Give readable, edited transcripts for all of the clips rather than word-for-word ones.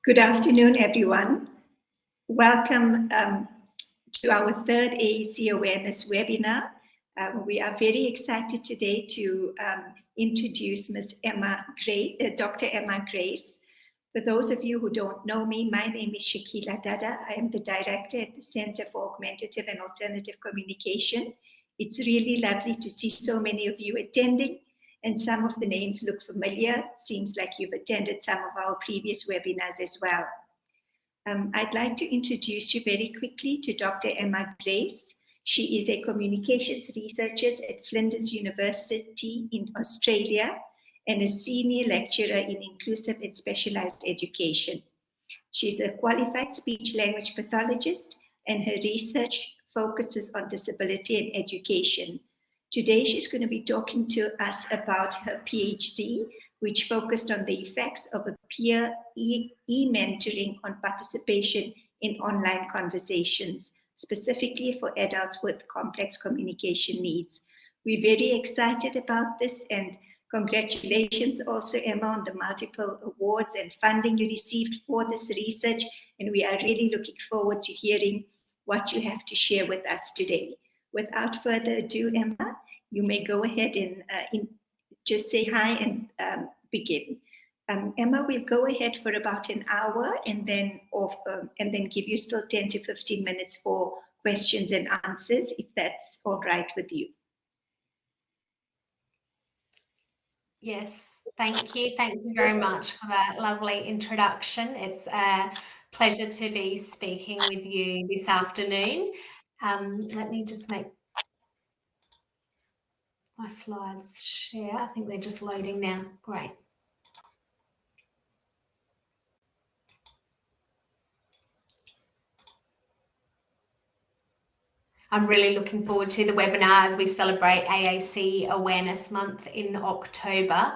Good afternoon, everyone. Welcome to our third AAC Awareness webinar. We are very excited today to introduce Ms. Dr. Emma Grace. For those of you who don't know me, my name is Shakila Dada. I am the director at the Center for Augmentative and Alternative Communication. It's really lovely to see so many of you attending, and some of the names look familiar. Seems like you've attended some of our previous webinars as well. I'd like to introduce you very quickly to Dr. Emma Grace. She is a communications researcher at Flinders University in Australia and a senior lecturer in inclusive and specialized education. She's a qualified speech-language pathologist, and her research focuses on disability and education. Today, she's going to be talking to us about her PhD, which focused on the effects of a peer e-mentoring on participation in online conversations, specifically for adults with complex communication needs. We're very excited about this, and congratulations also, Emma, on the multiple awards and funding you received for this research, and we are really looking forward to hearing what you have to share with us today. Without further ado, Emma, you may go ahead and just say hi and begin. Emma will go ahead for about an hour and then give you still 10 to 15 minutes for questions and answers, if that's all right with you. Yes, thank you. Thank you very much for that lovely introduction. It's a pleasure to be speaking with you this afternoon. Let me just make my slides share. I think they're just loading now. Great. I'm really looking forward to the webinar as we celebrate AAC Awareness Month in October.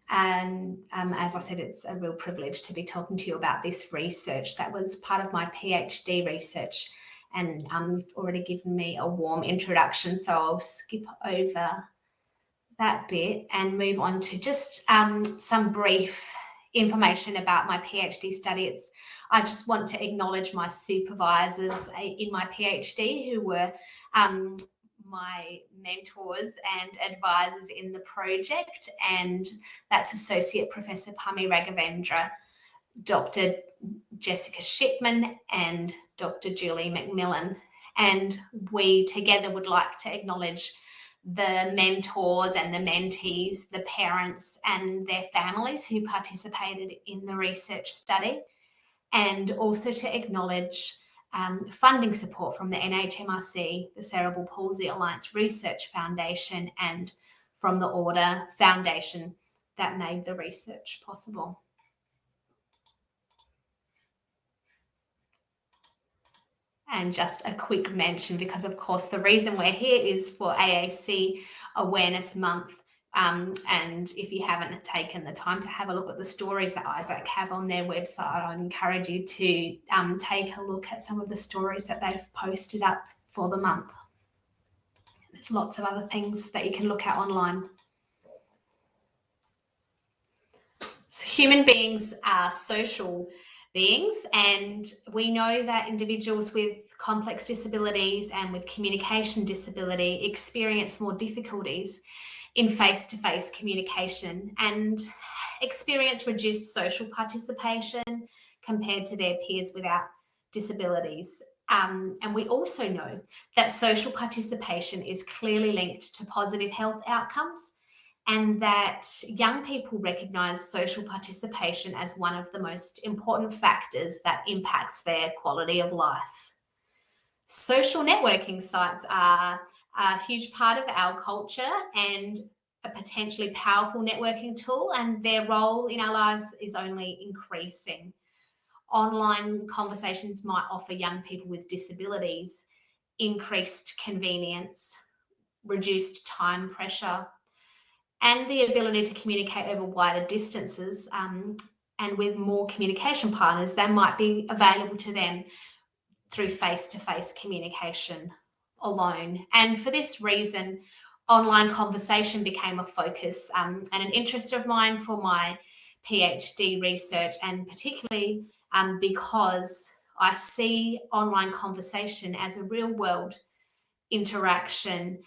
And as I said, it's a real privilege to be talking to you about this research that was part of my PhD research, and already given me a warm introduction. So I'll skip over that bit and move on to just some brief information about my PhD study. I just want to acknowledge my supervisors in my PhD, who were my mentors and advisors in the project, and that's Associate Professor Pami Raghavendra, Dr. Jessica Shipman, and Dr. Julie McMillan. And we together would like to acknowledge the mentors and the mentees, the parents and their families who participated in the research study, and also to acknowledge funding support from the NHMRC, the Cerebral Palsy Alliance Research Foundation, and from the Order Foundation that made the research possible. And just a quick mention, because of course the reason we're here is for AAC Awareness Month. And if you haven't taken the time to have a look at the stories that Isaac have on their website, I'd encourage you to take a look at some of the stories that they've posted up for the month. There's lots of other things that you can look at online. So human beings are social beings, and we know that individuals with complex disabilities and with communication disability experience more difficulties in face-to-face communication and experience reduced social participation compared to their peers without disabilities. And we also know that social participation is clearly linked to positive health outcomes, and that young people recognise social participation as one of the most important factors that impacts their quality of life. Social networking sites are a huge part of our culture and a potentially powerful networking tool, and their role in our lives is only increasing. Online conversations might offer young people with disabilities increased convenience, reduced time pressure, and the ability to communicate over wider distances, and with more communication partners that might be available to them through face-to-face communication alone. And for this reason, online conversation became a focus and an interest of mine for my PhD research, and particularly because I see online conversation as a real world interaction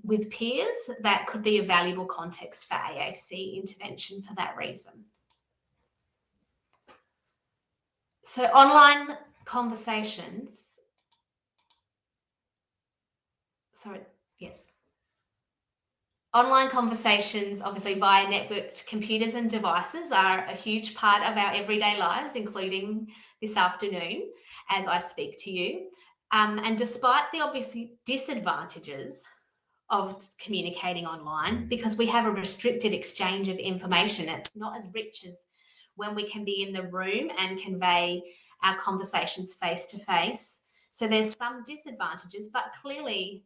with peers that could be a valuable context for AAC intervention for that reason. So online conversations, online conversations, obviously via networked computers and devices, are a huge part of our everyday lives, including this afternoon as I speak to you. And despite the obvious disadvantages of communicating online, because we have a restricted exchange of information, it's not as rich as when we can be in the room and convey our conversations face to face. So there's some disadvantages, but clearly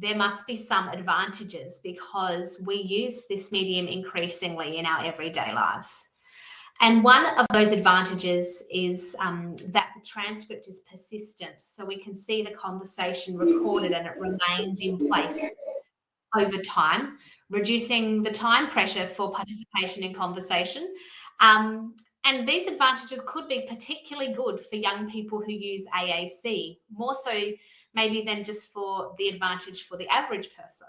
there must be some advantages because we use this medium increasingly in our everyday lives. And one of those advantages is that the transcript is persistent, so we can see the conversation recorded and it remains in place over time, reducing the time pressure for participation in conversation. And these advantages could be particularly good for young people who use AAC, more so maybe than just for the advantage for the average person.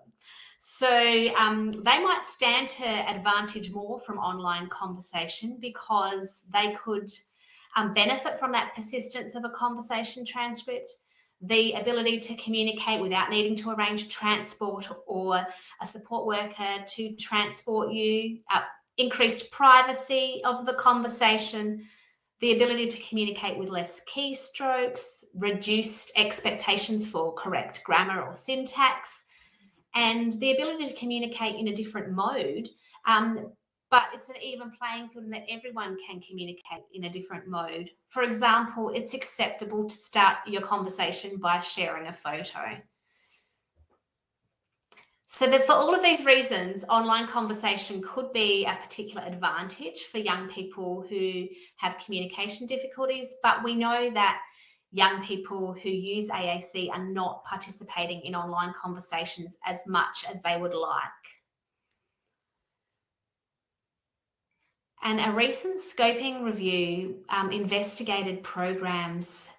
So they might stand to advantage more from online conversation because they could benefit from that persistence of a conversation transcript, the ability to communicate without needing to arrange transport or a support worker to transport you, increased privacy of the conversation, the ability to communicate with less keystrokes, reduced expectations for correct grammar or syntax, and the ability to communicate in a different mode, but it's an even playing field in that everyone can communicate in a different mode. For example, it's acceptable to start your conversation by sharing a photo. So that for all of these reasons, online conversation could be a particular advantage for young people who have communication difficulties, but we know that young people who use AAC are not participating in online conversations as much as they would like. And a recent scoping review investigated programs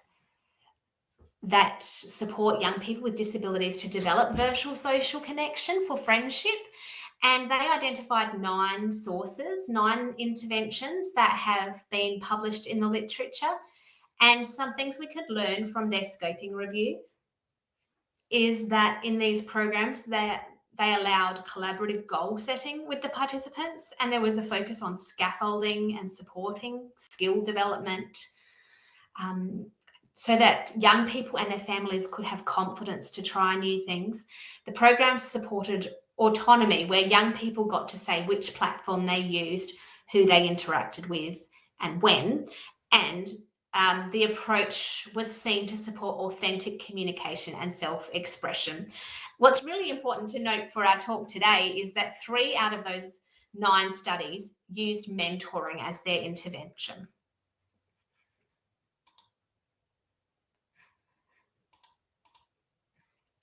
that support young people with disabilities to develop virtual social connection for friendship. And they identified 9 sources, 9 interventions that have been published in the literature. And some things we could learn from their scoping review is that in these programs, they allowed collaborative goal setting with the participants, and there was a focus on scaffolding and supporting skill development, so that young people and their families could have confidence to try new things. The programs supported autonomy, where young people got to say which platform they used, who they interacted with, and when. And the approach was seen to support authentic communication and self-expression. What's really important to note for our talk today is that 3 out of those 9 studies used mentoring as their intervention.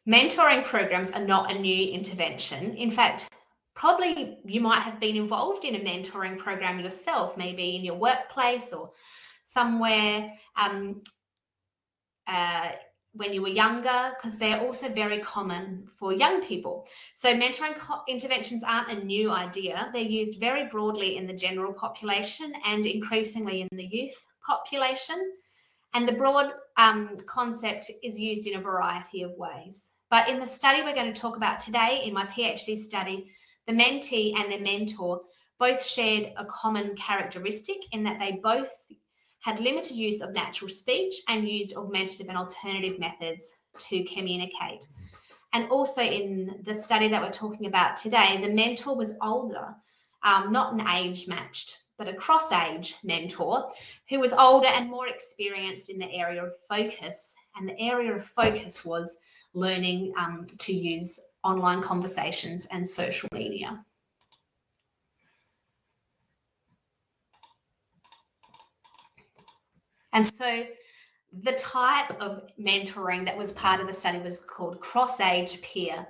Mentoring programs are not a new intervention. In fact, probably you might have been involved in a mentoring program yourself, maybe in your workplace or somewhere when you were younger, because they're also very common for young people. So mentoring interventions aren't a new idea. They're used very broadly in the general population and increasingly in the youth population. And the broad concept is used in a variety of ways. But in the study we're going to talk about today, in my PhD study, the mentee and their mentor both shared a common characteristic in that they both had limited use of natural speech and used augmentative and alternative methods to communicate. And also in the study that we're talking about today, the mentor was older, not an age-matched, but a cross-age mentor who was older and more experienced in the area of focus. And the area of focus was learning to use online conversations and social media. And so the type of mentoring that was part of the study was called cross-age peer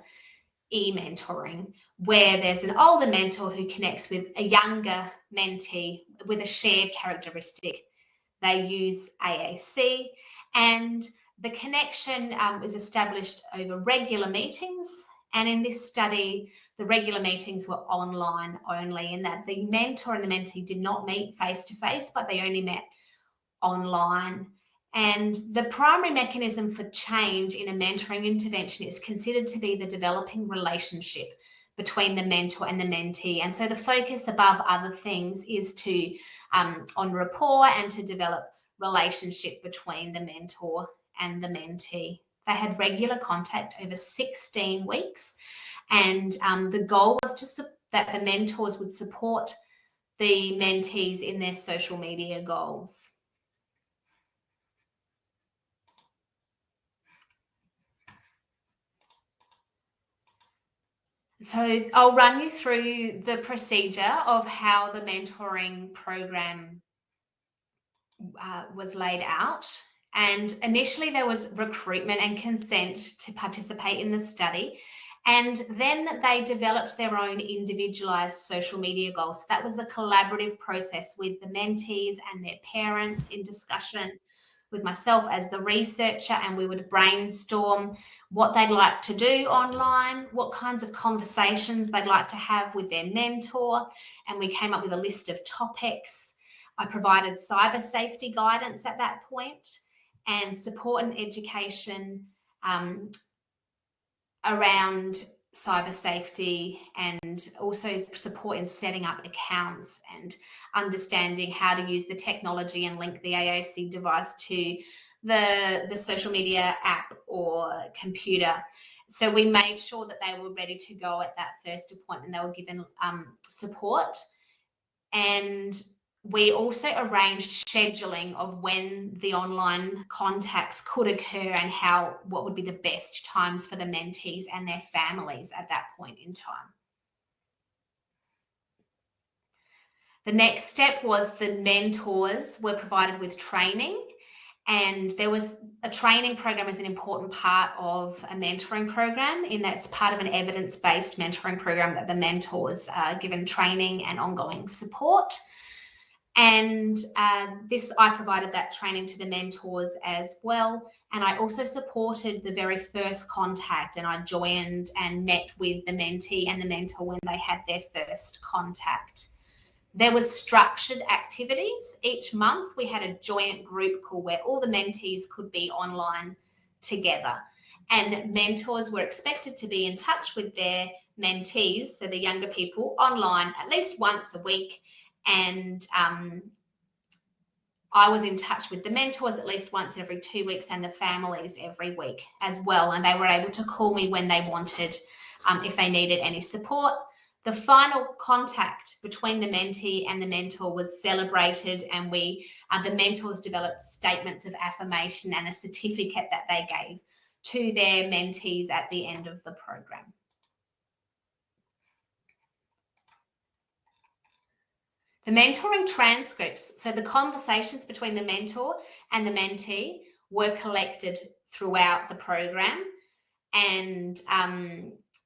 e-mentoring, where there's an older mentor who connects with a younger mentee with a shared characteristic. They use AAC, and the connection is established over regular meetings. And in this study, the regular meetings were online only, in that the mentor and the mentee did not meet face-to-face, but they only met online. And the primary mechanism for change in a mentoring intervention is considered to be the developing relationship between the mentor and the mentee. And so the focus above other things is to on rapport and to develop relationship between the mentor and the mentee. They had regular contact over 16 weeks, and the goal was that the mentors would support the mentees in their social media goals. So I'll run you through the procedure of how the mentoring program was laid out. And initially there was recruitment and consent to participate in the study. And then they developed their own individualized social media goals. So that was a collaborative process with the mentees and their parents in discussion with myself as the researcher, and we would brainstorm what they'd like to do online, what kinds of conversations they'd like to have with their mentor, and we came up with a list of topics. I provided cyber safety guidance at that point and support and education around cyber safety, and also support in setting up accounts and understanding how to use the technology and link the AAC device to the social media app or computer. So we made sure that they were ready to go at that first appointment. They were given support, and we also arranged scheduling of when the online contacts could occur and what would be the best times for the mentees and their families at that point in time. The next step was the mentors were provided with training, and there was a training program as an important part of a mentoring program, in that it's part of an evidence-based mentoring program that the mentors are given training and ongoing support. And I provided that training to the mentors as well. And I also supported the very first contact, and I joined and met with the mentee and the mentor when they had their first contact. There was structured activities. Each month we had a joint group call where all the mentees could be online together. And mentors were expected to be in touch with their mentees, so the younger people, online at least once a week. And I was in touch with the mentors at least once every 2 weeks, and the families every week as well. And they were able to call me when they wanted, if they needed any support. The final contact between the mentee and the mentor was celebrated, and the mentors developed statements of affirmation and a certificate that they gave to their mentees at the end of the program. The mentoring transcripts, so the conversations between the mentor and the mentee, were collected throughout the program, and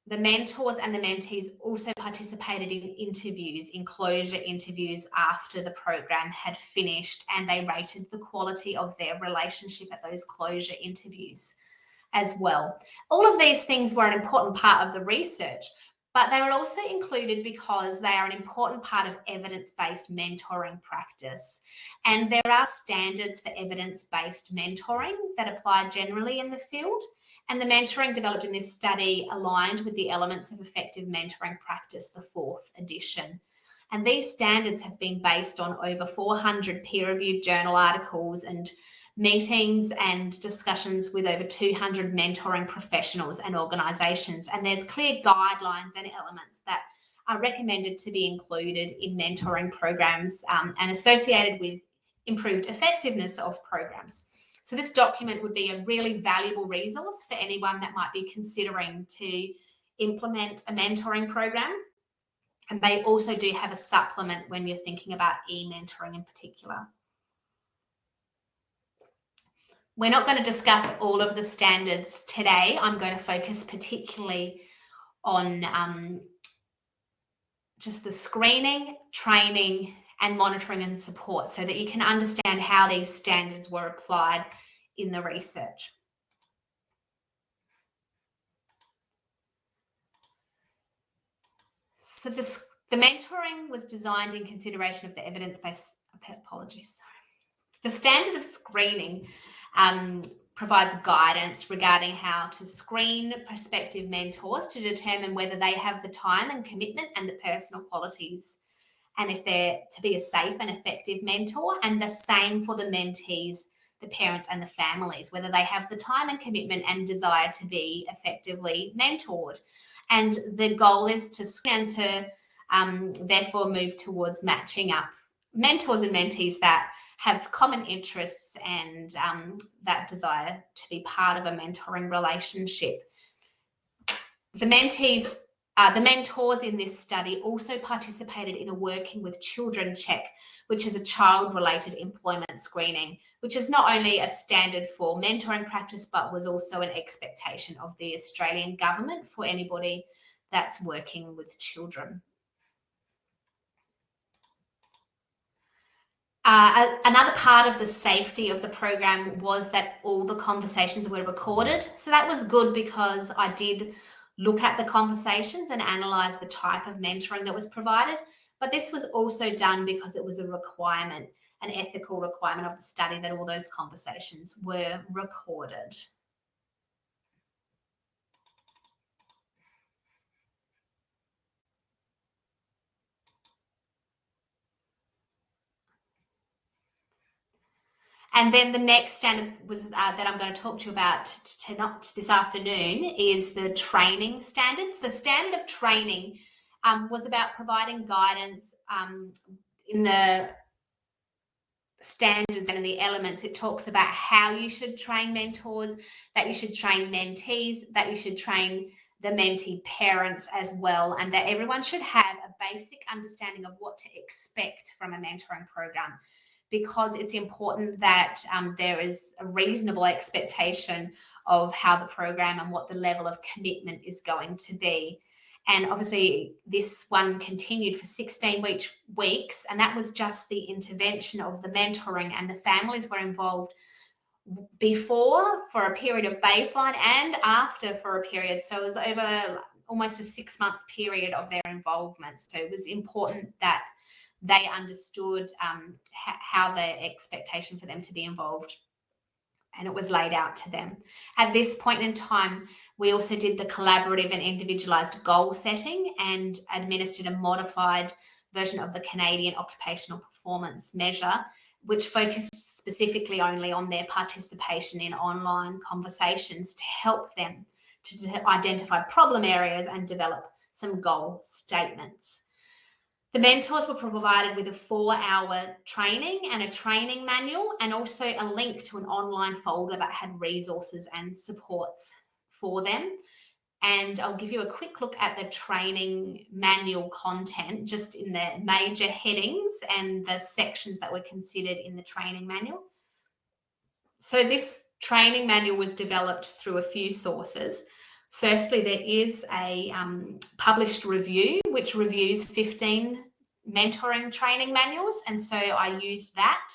the mentors and the mentees also participated in interviews, in closure interviews after the program had finished, and they rated the quality of their relationship at those closure interviews as well. All of these things were an important part of the research, but they were also included because they are an important part of evidence-based mentoring practice. And there are standards for evidence-based mentoring that apply generally in the field. And the mentoring developed in this study aligned with the Elements of Effective Mentoring Practice, the 4th edition. And these standards have been based on over 400 peer-reviewed journal articles and meetings and discussions with over 200 mentoring professionals and organisations. And there's clear guidelines and elements that are recommended to be included in mentoring programs and associated with improved effectiveness of programs. So this document would be a really valuable resource for anyone that might be considering to implement a mentoring program. And they also do have a supplement when you're thinking about e-mentoring in particular. We're not going to discuss all of the standards today. I'm going to focus particularly on just the screening, training, and monitoring and support, so that you can understand how these standards were applied in the research. So the mentoring was designed in consideration of the evidence-based, apologies, sorry. The standard of screening provides guidance regarding how to screen prospective mentors to determine whether they have the time and commitment and the personal qualities, and if they're to be a safe and effective mentor, and the same for the mentees, the parents and the families, whether they have the time and commitment and desire to be effectively mentored. And the goal is to screen and to therefore move towards matching up mentors and mentees that have common interests and that desire to be part of a mentoring relationship. The mentors in this study also participated in a Working with Children check, which is a child-related employment screening, which is not only a standard for mentoring practice, but was also an expectation of the Australian government for anybody that's working with children. Another part of the safety of the program was that all the conversations were recorded. So that was good, because I did look at the conversations and analyse the type of mentoring that was provided. But this was also done because it was a requirement, an ethical requirement of the study, that all those conversations were recorded. And then the next standard was that I'm going to talk to you about this afternoon is the training standards. The standard of training was about providing guidance in the standards and in the elements. It talks about how you should train mentors, that you should train mentees, that you should train the mentee parents as well, and that everyone should have a basic understanding of what to expect from a mentoring program, because it's important that there is a reasonable expectation of how the program and what the level of commitment is going to be. And obviously this one continued for 16 weeks, and that was just the intervention of the mentoring, and the families were involved before for a period of baseline and after for a period. So it was over almost a 6-month period of their involvement. So it was important that they understood how the expectation for them to be involved, and it was laid out to them. At this point in time, we also did the collaborative and individualised goal setting and administered a modified version of the Canadian Occupational Performance Measure, which focused specifically only on their participation in online conversations to help them to identify problem areas and develop some goal statements. The mentors were provided with a 4-hour training and a training manual, and also a link to an online folder that had resources and supports for them. And I'll give you a quick look at the training manual content, just in the major headings and the sections that were considered in the training manual. So this training manual was developed through a few sources. Firstly, there is a published review which reviews 15 mentoring training manuals, and so I used that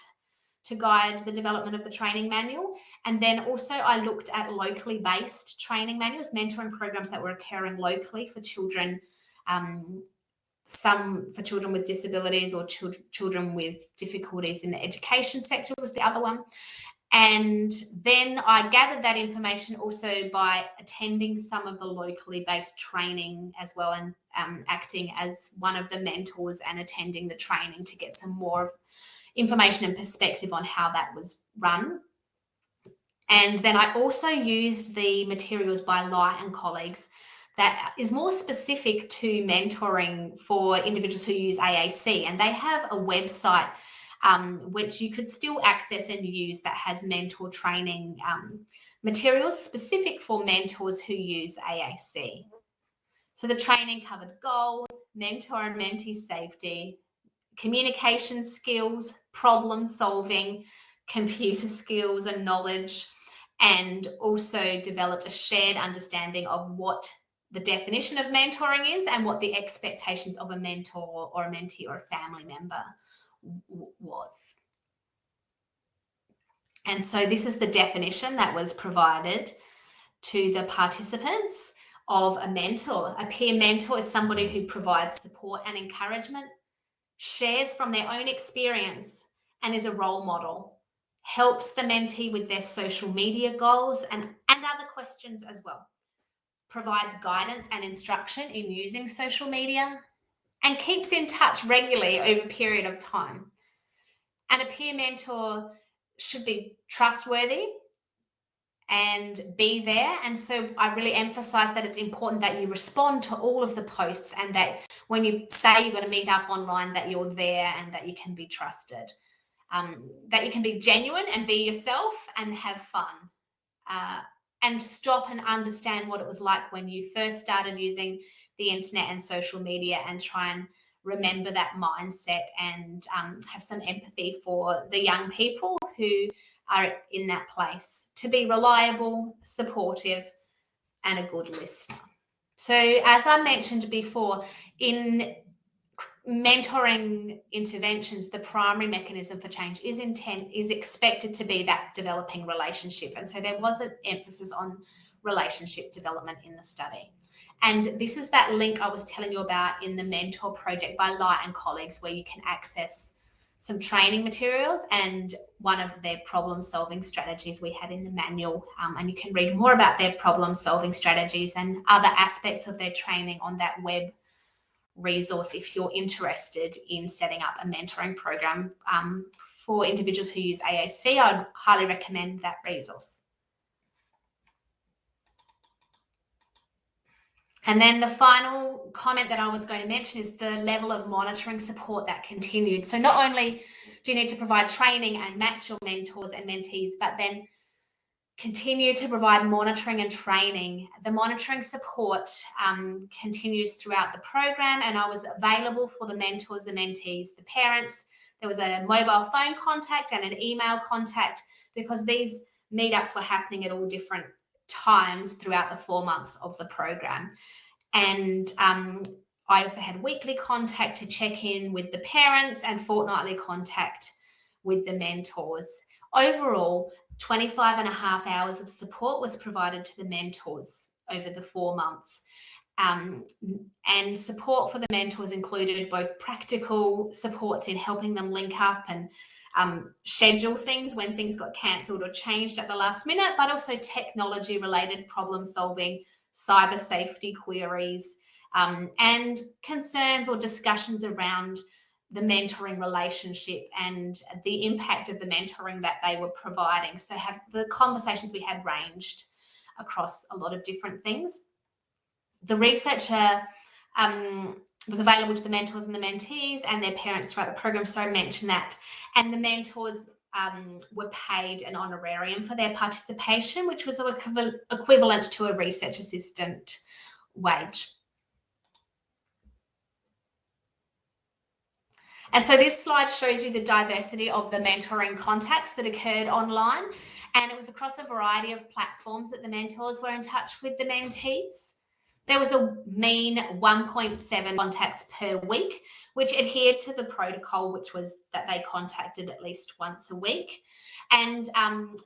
to guide the development of the training manual. And then also I looked at locally based training manuals, mentoring programs that were occurring locally for children, some for children with disabilities or children with difficulties in the education sector was the other one. And then I gathered that information also by attending some of the locally based training as well, and acting as one of the mentors and attending the training to get some more information and perspective on how that was run. And then I also used the materials by Lai and colleagues that is more specific to mentoring for individuals who use AAC, and they have a website which you could still access and use that has mentor training materials specific for mentors who use AAC. So the training covered goals, mentor and mentee safety, communication skills, problem solving, computer skills and knowledge, and also developed a shared understanding of what the definition of mentoring is and what the expectations of a mentor or a mentee or a family member was. And so this is the definition that was provided to the participants of a mentor. A peer mentor is somebody who provides support and encouragement, shares from their own experience, and is a role model, helps the mentee with their social media goals and other questions as well, provides guidance and instruction in using social media, and keeps in touch regularly over a period of time. And a peer mentor should be trustworthy and be there. And so I really emphasize that it's important that you respond to all of the posts, and that when you say you're going to meet up online, that you're there and that you can be trusted, that you can be genuine and be yourself and have fun, and stop and understand what it was like when you first started using the internet and social media, and try and remember that mindset, and have some empathy for the young people who are in that place, to be reliable, supportive, and a good listener. So as I mentioned before, in mentoring interventions, the primary mechanism for change is expected to be that developing relationship. And so there was an emphasis on relationship development in the study. And this is that link I was telling you about in the Mentor Project by Light and colleagues, where you can access some training materials and one of their problem-solving strategies we had in the manual. And you can read more about their problem-solving strategies and other aspects of their training on that web resource if you're interested in setting up a mentoring program for individuals who use AAC. I'd highly recommend that resource. And then the final comment that I was going to mention is the level of monitoring support that continued. So not only do you need to provide training and match your mentors and mentees, but then continue to provide monitoring and training. The monitoring support continues throughout the program, and I was available for the mentors, the mentees, the parents. There was a mobile phone contact and an email contact, because these meetups were happening at all different times throughout the 4 months of the program. And I also had weekly contact to check in with the parents and fortnightly contact with the mentors. Overall, 25.5 hours of support was provided to the mentors over the 4 months. And support for the mentors included both practical supports in helping them link up and schedule things when things got cancelled or changed at the last minute, but also technology related problem solving, cyber safety queries, and concerns or discussions around the mentoring relationship and the impact of the mentoring that they were providing. So the conversations we had ranged across a lot of different things. The researcher was available to the mentors and the mentees and their parents throughout the program, so I mentioned that. And the mentors were paid an honorarium for their participation, which was equivalent to a research assistant wage. And so this slide shows you the diversity of the mentoring contacts that occurred online, and it was across a variety of platforms that the mentors were in touch with the mentees. There was a mean 1.7 contacts per week, which adhered to the protocol, which was that they contacted at least once a week. And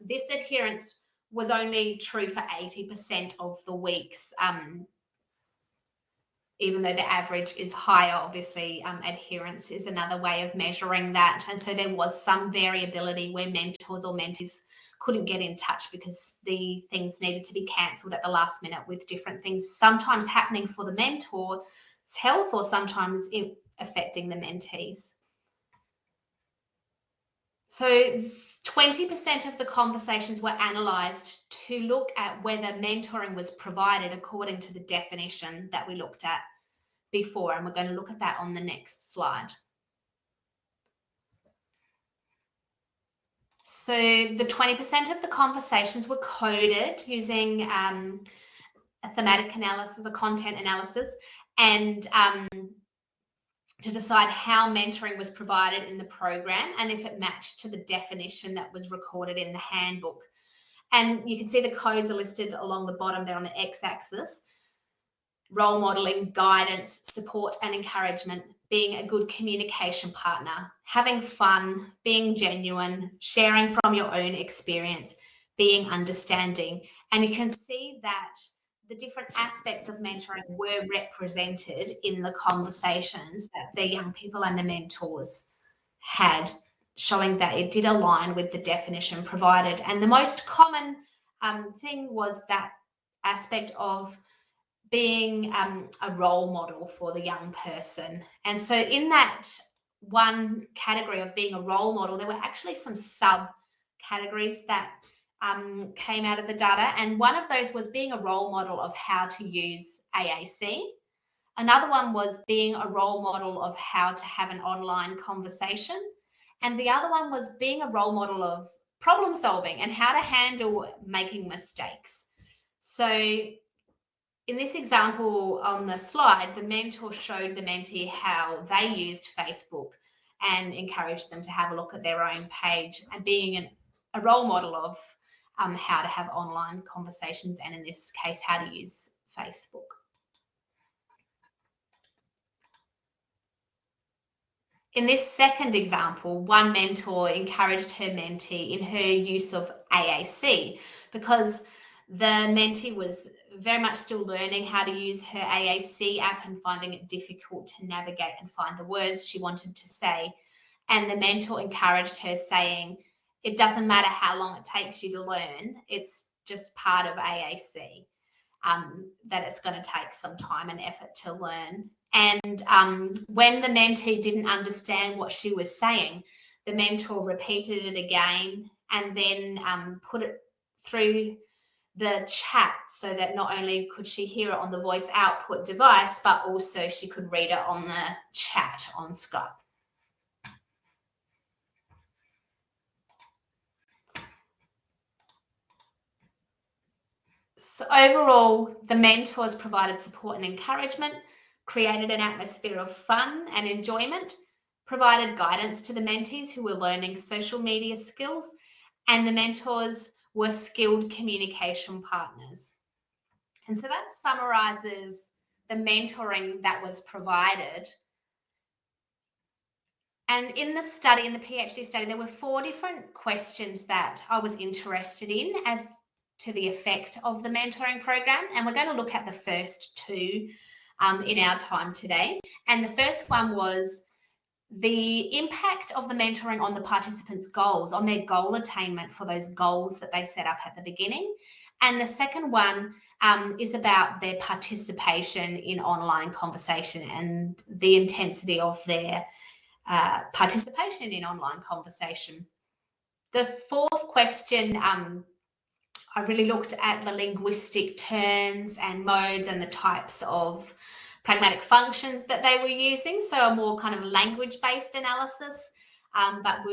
this adherence was only true for 80% of the weeks, even though the average is higher. Obviously, adherence is another way of measuring that. And so there was some variability where mentors or mentees couldn't get in touch because the things needed to be cancelled at the last minute, with different things sometimes happening for the mentor's health or sometimes affecting the mentees. So 20% of the conversations were analysed to look at whether mentoring was provided according to the definition that we looked at before, and we're going to look at that on the next slide. So the 20% of the conversations were coded using a thematic analysis, a content analysis, and to decide how mentoring was provided in the program and if it matched to the definition that was recorded in the handbook. And you can see the codes are listed along the bottom there on the x-axis. role modeling, guidance, support and encouragement, being a good communication partner, having fun, being genuine, sharing from your own experience, being understanding. And you can see that the different aspects of mentoring were represented in the conversations that the young people and the mentors had, showing that it did align with the definition provided. And the most common thing was that aspect of being a role model for the young person. And so in that one category of being a role model, there were actually some subcategories that came out of the data. And one of those was being a role model of how to use AAC. Another one was being a role model of how to have an online conversation. And the other one was being a role model of problem solving and how to handle making mistakes. So in this example on the slide, the mentor showed the mentee how they used Facebook and encouraged them to have a look at their own page, and being a role model of how to have online conversations, and in this case, how to use Facebook. In this second example, one mentor encouraged her mentee in her use of AAC because the mentee was very much still learning how to use her AAC app and finding it difficult to navigate and find the words she wanted to say. And the mentor encouraged her, saying, it doesn't matter how long it takes you to learn, it's just part of AAC, that it's going to take some time and effort to learn. And when the mentee didn't understand what she was saying, the mentor repeated it again and then put it through the chat so that not only could she hear it on the voice output device, but also she could read it on the chat on Skype. So overall, the mentors provided support and encouragement, created an atmosphere of fun and enjoyment, provided guidance to the mentees who were learning social media skills, and the mentors were skilled communication partners. And so that summarizes the mentoring that was provided. And in the study, in the PhD study, there were 4 different questions that I was interested in as to the effect of the mentoring program. And we're going to look at the first 2 in our time today. And the first one was the impact of the mentoring on the participants' goals, on their goal attainment for those goals that they set up at the beginning. And the second one is about their participation in online conversation and the intensity of their participation in online conversation. The fourth question, I really looked at the linguistic turns and modes and the types of pragmatic functions that they were using, so a more kind of language-based analysis, but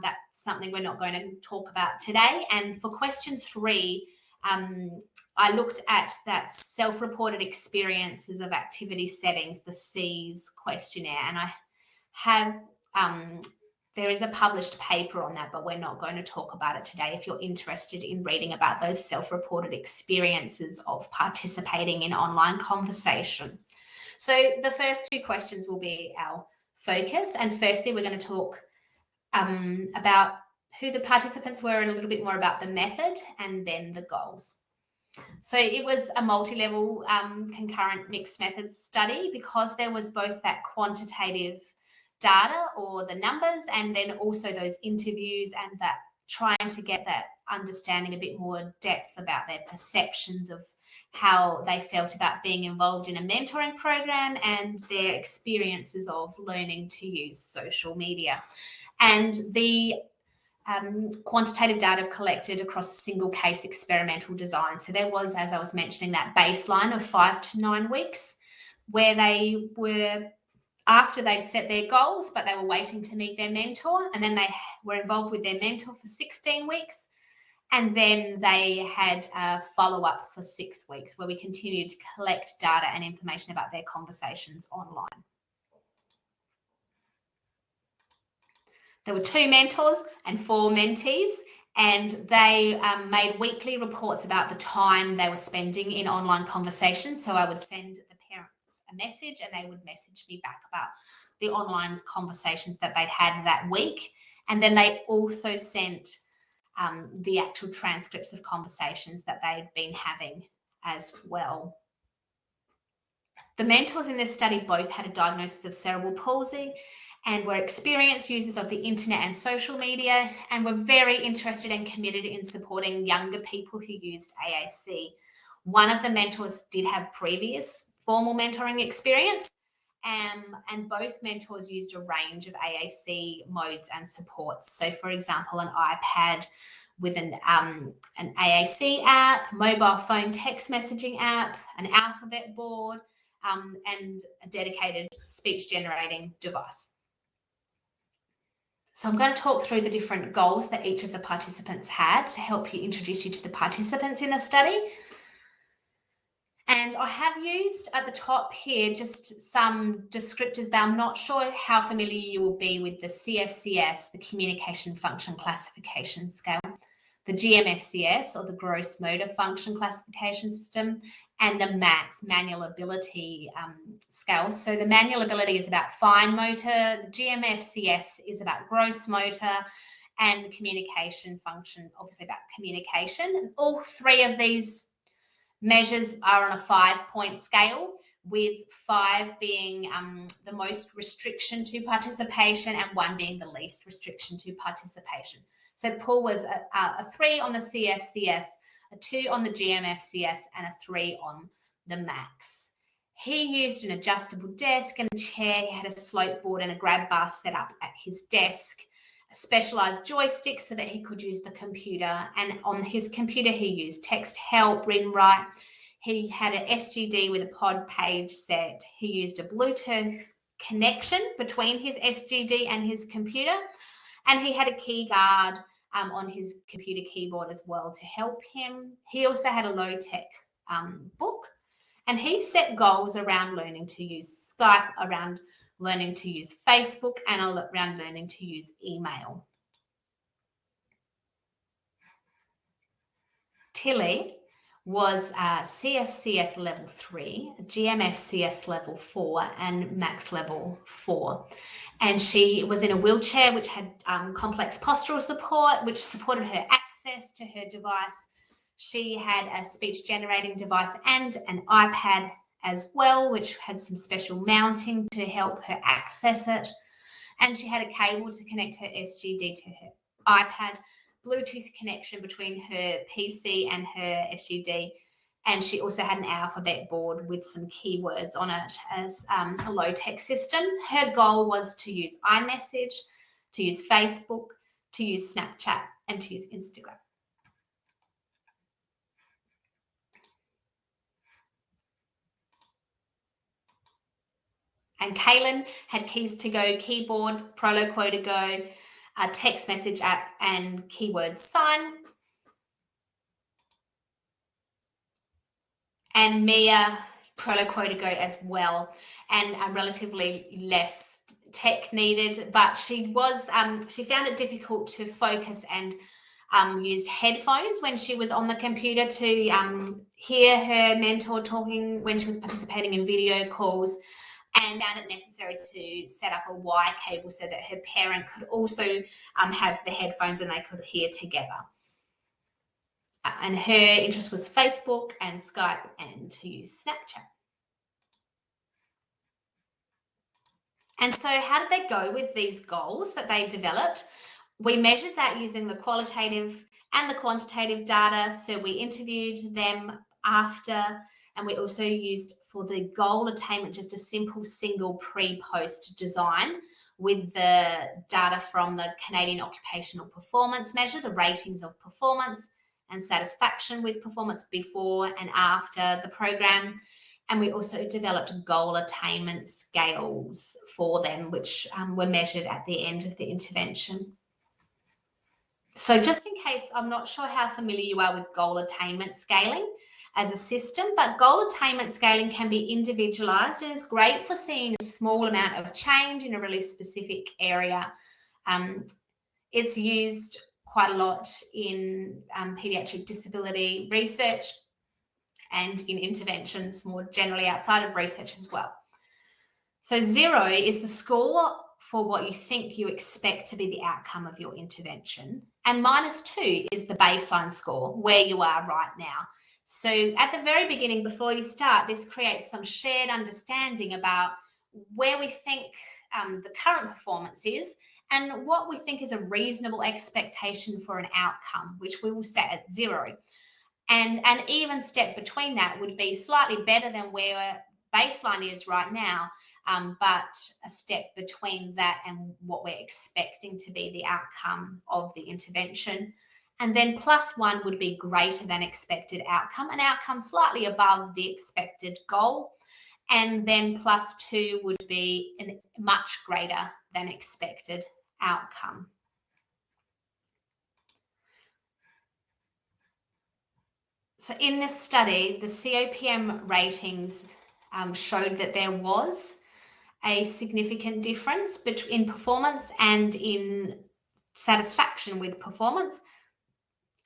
that's something we're not going to talk about today. And for question 3, I looked at that self-reported experiences of activity settings, the SEAS questionnaire, and I have there is a published paper on that, but we're not going to talk about it today if you're interested in reading about those self-reported experiences of participating in online conversation. So the first 2 questions will be our focus, and firstly we're going to talk about who the participants were and a little bit more about the method and then the goals. So it was a multi-level concurrent mixed methods study because there was both that quantitative data or the numbers and then also those interviews and that trying to get that understanding a bit more depth about their perceptions of how they felt about being involved in a mentoring program and their experiences of learning to use social media. And the quantitative data collected across a single case experimental design. So there was, as I was mentioning, that baseline of 5 to 9 weeks where they were after they'd set their goals, but they were waiting to meet their mentor, and then they were involved with their mentor for 16 weeks. And then they had a follow-up for 6 weeks where we continued to collect data and information about their conversations online. There were 2 mentors and 4 mentees, and they made weekly reports about the time they were spending in online conversations. So I would send the parents a message and they would message me back about the online conversations that they'd had that week. And then they also sent the actual transcripts of conversations that they'd been having as well. The mentors in this study both had a diagnosis of cerebral palsy and were experienced users of the internet and social media, and were very interested and committed in supporting younger people who used AAC. One of the mentors did have previous formal mentoring experience, and both mentors used a range of AAC modes and supports. So, for example, an iPad with an AAC app, mobile phone text messaging app, an alphabet board, and a dedicated speech generating device. So I'm going to talk through the different goals that each of the participants had to help you introduce you to the participants in the study. And I have used at the top here just some descriptors that I'm not sure how familiar you will be with: the CFCS, the Communication Function Classification Scale, the GMFCS, or the Gross Motor Function Classification System, and the MAX, Manual Ability Scale. So the manual ability is about fine motor, the GMFCS is about gross motor, and communication function, obviously about communication. All three of these measures are on a 5-point scale, with 5 being the most restriction to participation and 1 being the least restriction to participation. So Paul was a 3 on the CFCS, a 2 on the GMFCS, and a 3 on the MAX. He used an adjustable desk and a chair. He had a slope board and a grab bar set up at his desk, a specialised joystick so that he could use the computer. And on his computer, he used text help, read and write. He had an SGD with a pod page set. He used a Bluetooth connection between his SGD and his computer. And he had a key guard on his computer keyboard as well to help him. He also had a low-tech book, and he set goals around learning to use Skype, around learning to use Facebook, and around learning to use email. Tilly was CFCS level 3, GMFCS level 4, and MAX level 4. And she was in a wheelchair which had complex postural support, which supported her access to her device. She had a speech generating device and an iPad as well, which had some special mounting to help her access it. And she had a cable to connect her SGD to her iPad, Bluetooth connection between her PC and her SGD. And she also had an alphabet board with some keywords on it as a low-tech system. Her goal was to use iMessage, to use Facebook, to use Snapchat, and to use Instagram. And Kaylin had Keys to Go keyboard, Proloquo to Go, a text message app, and keyword sign. And Mia, Proloquo to Go as well, and relatively less tech needed, but she found it difficult to focus and used headphones when she was on the computer to hear her mentor talking when she was participating in video calls, and found it necessary to set up a wire cable so that her parent could also have the headphones and they could hear together. And her interest was Facebook and Skype and to use Snapchat. And so how did they go with these goals that they developed? We measured that using the qualitative and the quantitative data. So we interviewed them after, and we also used for the goal attainment just a simple single pre-post design with the data from the Canadian Occupational Performance Measure, the ratings of performance and satisfaction with performance before and after the program. And we also developed goal attainment scales for them, which were measured at the end of the intervention. So just in case, I'm not sure how familiar you are with goal attainment scaling as a system, but goal attainment scaling can be individualized and is great for seeing a small amount of change in a really specific area. It's used quite a lot in paediatric disability research and in interventions more generally outside of research as well. So 0 is the score for what you think you expect to be the outcome of your intervention, and -2 is the baseline score, where you are right now. So at the very beginning, before you start, this creates some shared understanding about where we think the current performance is and what we think is a reasonable expectation for an outcome, which we will set at 0. And an even step between that would be slightly better than where baseline is right now, but a step between that and what we're expecting to be the outcome of the intervention. And then +1 would be greater than expected outcome, an outcome slightly above the expected goal. And then +2 would be a much greater than expected outcome. So in this study, the COPM ratings showed that there was a significant difference in performance and in satisfaction with performance.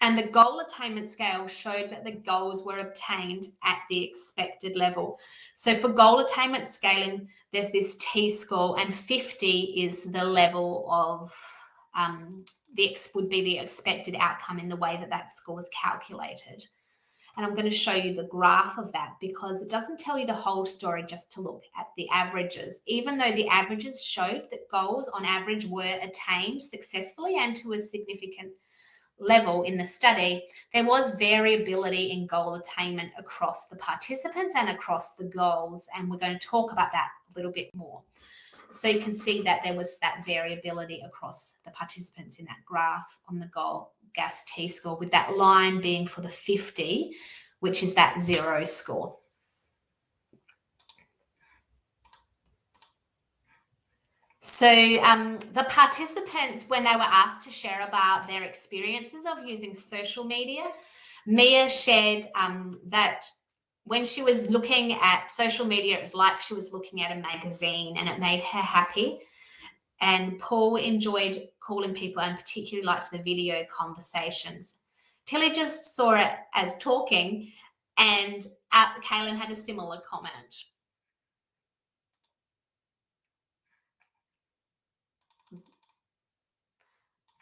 And the goal attainment scale showed that the goals were obtained at the expected level. So for goal attainment scaling, there's this T-score, and 50 is the level of would be the expected outcome in the way that that score is calculated. And I'm going to show you the graph of that, because it doesn't tell you the whole story just to look at the averages. Even though the averages showed that goals on average were attained successfully and to a significant level in the study, there was variability in goal attainment across the participants and across the goals, and we're going to talk about that a little bit more. So you can see that there was that variability across the participants in that graph on the goal GAS T-score, with that line being for the 50, which is that 0 score. So the participants, when they were asked to share about their experiences of using social media, Mia shared that when she was looking at social media, it was like she was looking at a magazine and it made her happy. And Paul enjoyed calling people and particularly liked the video conversations. Tilly just saw it as talking, and Kaylin had a similar comment.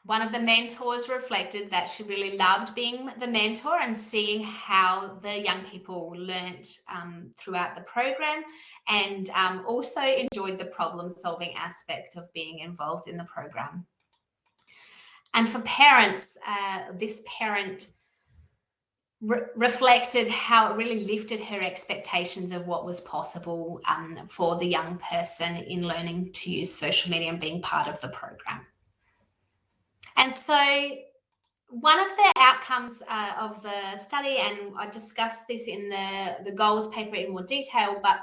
One of the mentors reflected that she really loved being the mentor and seeing how the young people learnt throughout the program, and also enjoyed the problem-solving aspect of being involved in the program. And for parents, this parent reflected how it really lifted her expectations of what was possible for the young person in learning to use social media and being part of the program. And so one of the outcomes of the study, and I discussed this in the goals paper in more detail, but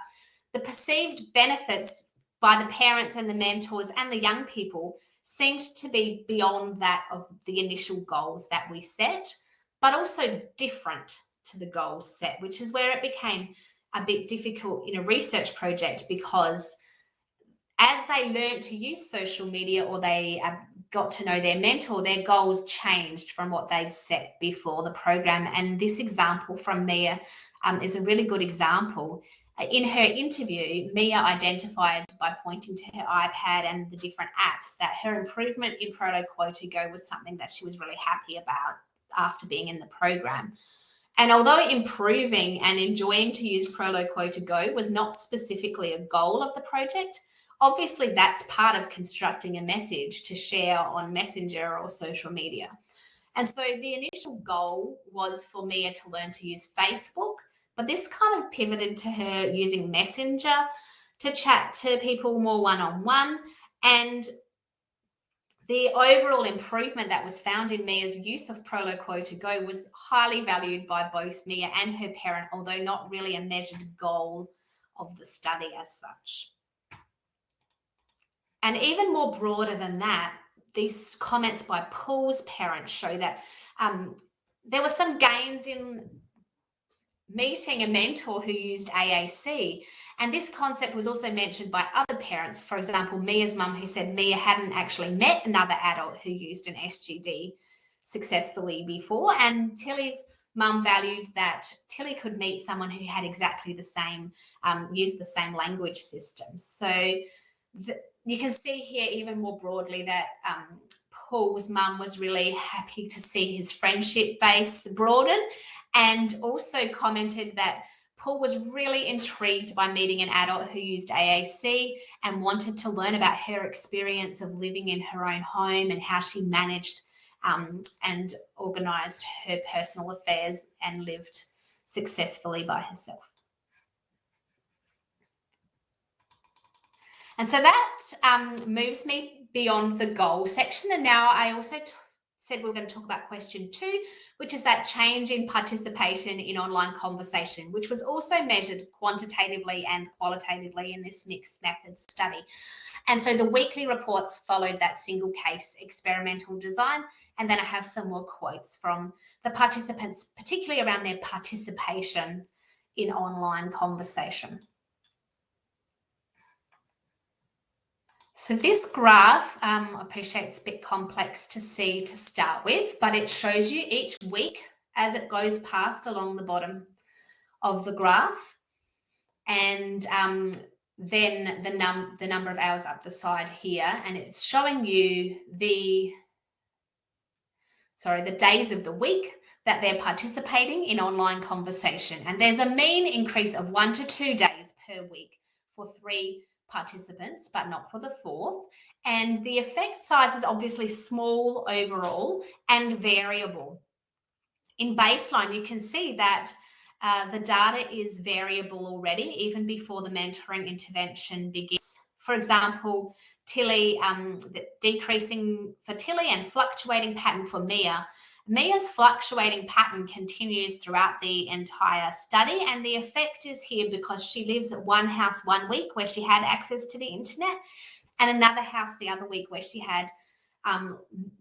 the perceived benefits by the parents and the mentors and the young people seemed to be beyond that of the initial goals that we set, but also different to the goals set, which is where it became a bit difficult in a research project, because as they learned to use social media or they got to know their mentor, their goals changed from what they'd set before the program. And this example from Mia is a really good example. In her interview, Mia identified by pointing to her iPad and the different apps that her improvement in Prolo Quo to Go was something that she was really happy about after being in the program. And although improving and enjoying to use Prolo Quo to Go was not specifically a goal of the project, obviously that's part of constructing a message to share on Messenger or social media. And so the initial goal was for Mia to learn to use Facebook, but this kind of pivoted to her using Messenger to chat to people more one-on-one. And the overall improvement that was found in Mia's use of Prolo Quo to Go was highly valued by both Mia and her parent, although not really a measured goal of the study as such. And even more broader than that, these comments by Paul's parents show that there were some gains in meeting a mentor who used AAC. And this concept was also mentioned by other parents. For example, Mia's mum, who said Mia hadn't actually met another adult who used an SGD successfully before, and Tilly's mum valued that Tilly could meet someone who had exactly the same, used the same language system. So you can see here even more broadly that Paul's mum was really happy to see his friendship base broaden, and also commented that Paul was really intrigued by meeting an adult who used AAC and wanted to learn about her experience of living in her own home and how she managed and organised her personal affairs and lived successfully by herself. And so that moves me beyond the goal section. And now I also said we were going to talk about question 2, which is that change in participation in online conversation, which was also measured quantitatively and qualitatively in this mixed methods study. And so the weekly reports followed that single case experimental design. And then I have some more quotes from the participants, particularly around their participation in online conversation. So this graph, I appreciate it's a bit complex to see to start with, but it shows you each week as it goes past along the bottom of the graph, and then the number of hours up the side here, and it's showing you the days of the week that they're participating in online conversation. And there's a mean increase of 1 to 2 days per week for 3 participants, but not for the 4th. And the effect size is obviously small overall and variable. In baseline, you can see that the data is variable already, even before the mentoring intervention begins. For example, Tilly, decreasing for Tilly and fluctuating pattern for Mia. Mia's fluctuating pattern continues throughout the entire study, and the effect is here because she lives at one house one week where she had access to the internet, and another house the other week where she had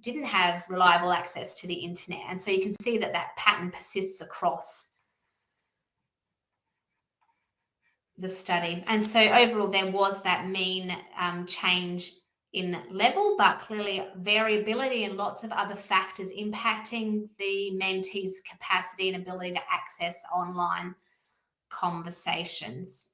didn't have reliable access to the internet. And so you can see that that pattern persists across the study. And so overall there was that mean change in level, but clearly variability and lots of other factors impacting the mentee's capacity and ability to access online conversations.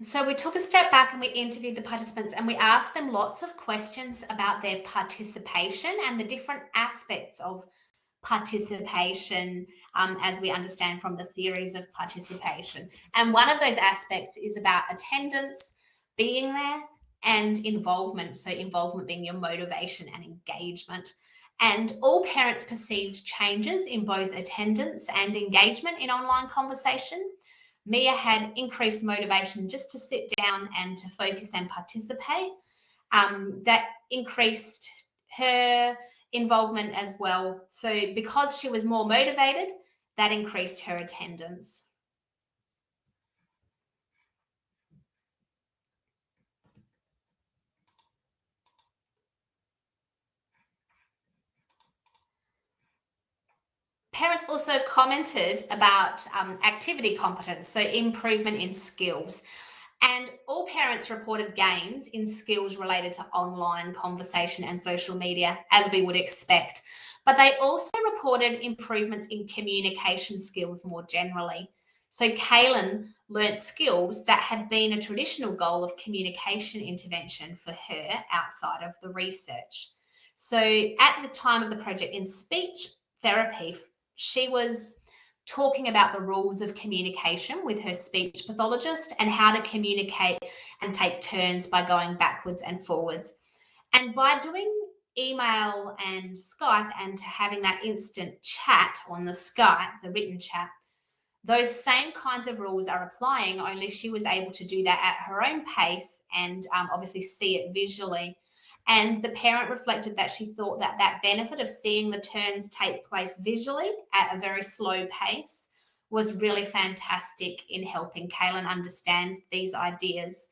So we took a step back and we interviewed the participants, and we asked them lots of questions about their participation and the different aspects of participation as we understand from the theories of participation. And one of those aspects is about attendance, being there, and involvement. So involvement being your motivation and engagement. And all parents perceived changes in both attendance and engagement in online conversation. Mia had increased motivation just to sit down and to focus and participate. That increased her involvement as well. So because she was more motivated, that increased her attendance. Parents also commented about activity competence, so improvement in skills. And all parents reported gains in skills related to online conversation and social media, as we would expect. But they also reported improvements in communication skills more generally. So Kaylin learnt skills that had been a traditional goal of communication intervention for her outside of the research. So at the time of the project in speech therapy, she was talking about the rules of communication with her speech pathologist and how to communicate and take turns by going backwards and forwards. And by doing email and Skype and having that instant chat on the Skype, the written chat, those same kinds of rules are applying, only she was able to do that at her own pace and obviously see it visually. And the parent reflected that she thought that that benefit of seeing the turns take place visually at a very slow pace was really fantastic in helping Kaylin understand these ideas.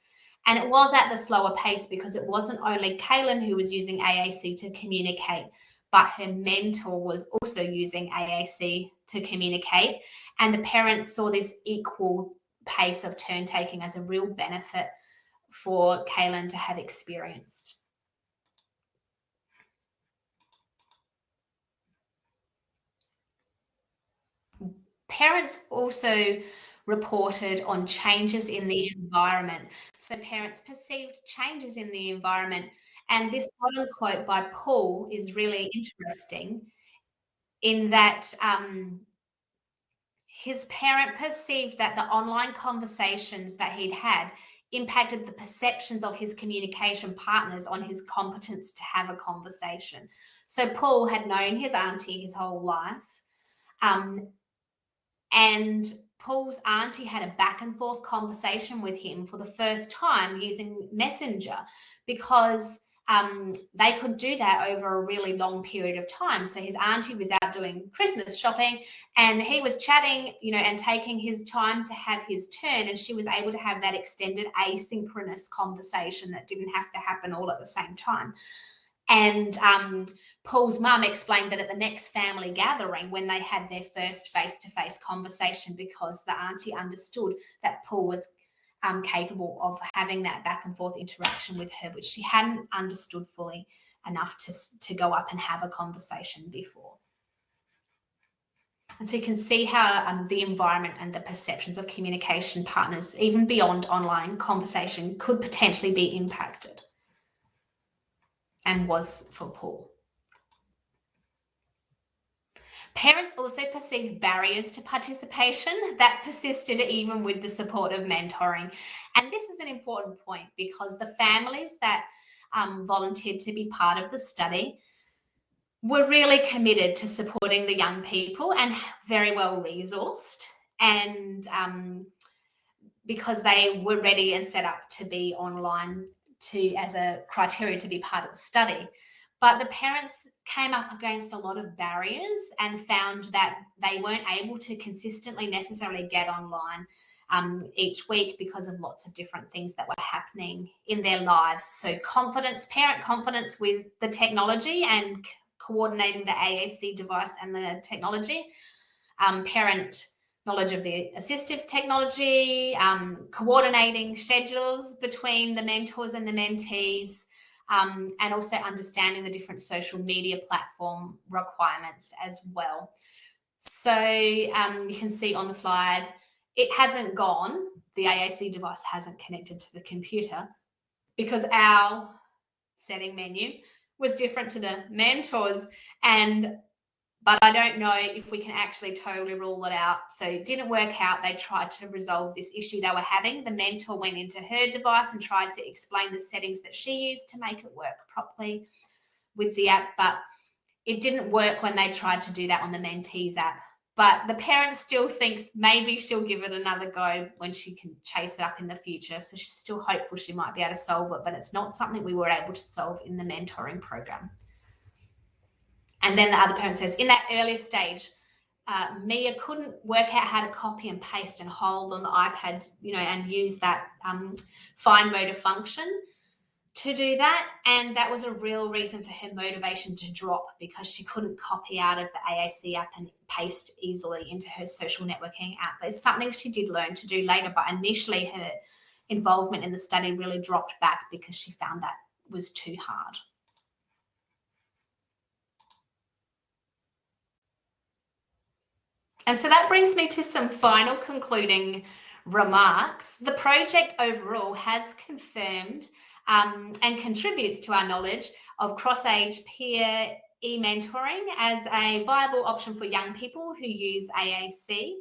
And it was at the slower pace because it wasn't only Kaylin who was using AAC to communicate, but her mentor was also using AAC to communicate. And the parents saw this equal pace of turn taking as a real benefit for Kaylin to have experienced. Parents also reported on changes in the environment. So parents perceived changes in the environment. And this bottom quote by Paul is really interesting in that his parent perceived that the online conversations that he'd had impacted the perceptions of his communication partners on his competence to have a conversation. So Paul had known his auntie his whole life. And Paul's auntie had a back and forth conversation with him for the first time using Messenger, because they could do that over a really long period of time. So his auntie was out doing Christmas shopping and he was chatting, and taking his time to have his turn, and she was able to have that extended asynchronous conversation that didn't have to happen all at the same time. And Paul's mum explained that at the next family gathering, when they had their first face-to-face conversation, because the auntie understood that Paul was capable of having that back and forth interaction with her, which she hadn't understood fully enough to go up and have a conversation before. And so you can see how the environment and the perceptions of communication partners, even beyond online conversation, could potentially be impacted, and was for Paul. Parents also perceived barriers to participation that persisted even with the support of mentoring. And this is an important point, because the families that volunteered to be part of the study were really committed to supporting the young people and very well resourced, and because they were ready and set up to be online as a criteria to be part of the study. But the parents came up against a lot of barriers and found that they weren't able to consistently necessarily get online each week because of lots of different things that were happening in their lives. So parent confidence with the technology and coordinating the AAC device and the technology, parent knowledge of the assistive technology, coordinating schedules between the mentors and the mentees, and also understanding the different social media platform requirements as well. So you can see on the slide, it hasn't gone, the AAC device hasn't connected to the computer, because our setting menu was different to the mentors, but I don't know if we can actually totally rule it out. So it didn't work out. They tried to resolve this issue they were having. The mentor went into her device and tried to explain the settings that she used to make it work properly with the app, but it didn't work when they tried to do that on the mentee's app. But the parent still thinks maybe she'll give it another go when she can chase it up in the future. So she's still hopeful she might be able to solve it, but it's not something we were able to solve in the mentoring program. And then the other parent says, in that earlier stage, Mia couldn't work out how to copy and paste and hold on the iPad, and use that fine motor function to do that. And that was a real reason for her motivation to drop, because she couldn't copy out of the AAC app and paste easily into her social networking app. But it's something she did learn to do later, but initially her involvement in the study really dropped back because she found that was too hard. And so that brings me to some final concluding remarks. The project overall has confirmed and contributes to our knowledge of cross-age peer e-mentoring as a viable option for young people who use AAC.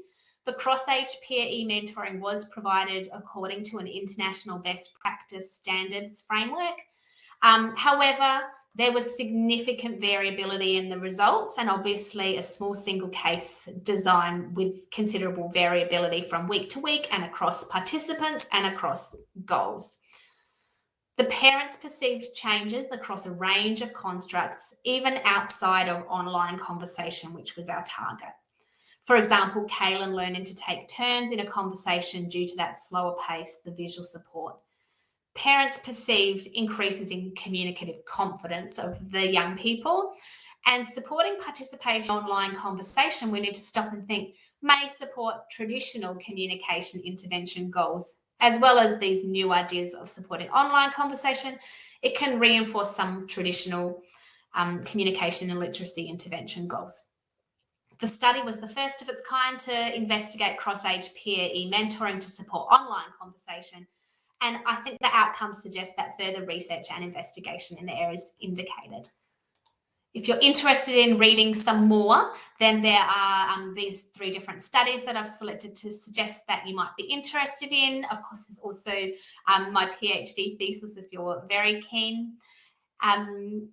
The cross-age peer e-mentoring was provided according to an international best practice standards framework. However, there was significant variability in the results, and obviously a small single case design with considerable variability from week to week and across participants and across goals. The parents perceived changes across a range of constructs, even outside of online conversation, which was our target. For example, Kaylin learning to take turns in a conversation due to that slower pace, the visual support. Parents perceived increases in communicative confidence of the young people, and supporting participation in online conversation, we need to stop and think, may support traditional communication intervention goals, as well as these new ideas of supporting online conversation. It can reinforce some traditional communication and literacy intervention goals. The study was the first of its kind to investigate cross-age peer e-mentoring to support online conversation, and I think the outcomes suggest that further research and investigation in the area is indicated. If you're interested in reading some more, then there are these 3 different studies that I've selected to suggest that you might be interested in. Of course, there's also my PhD thesis if you're very keen. And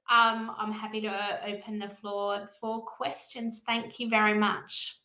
I'm happy to open the floor for questions. Thank you very much.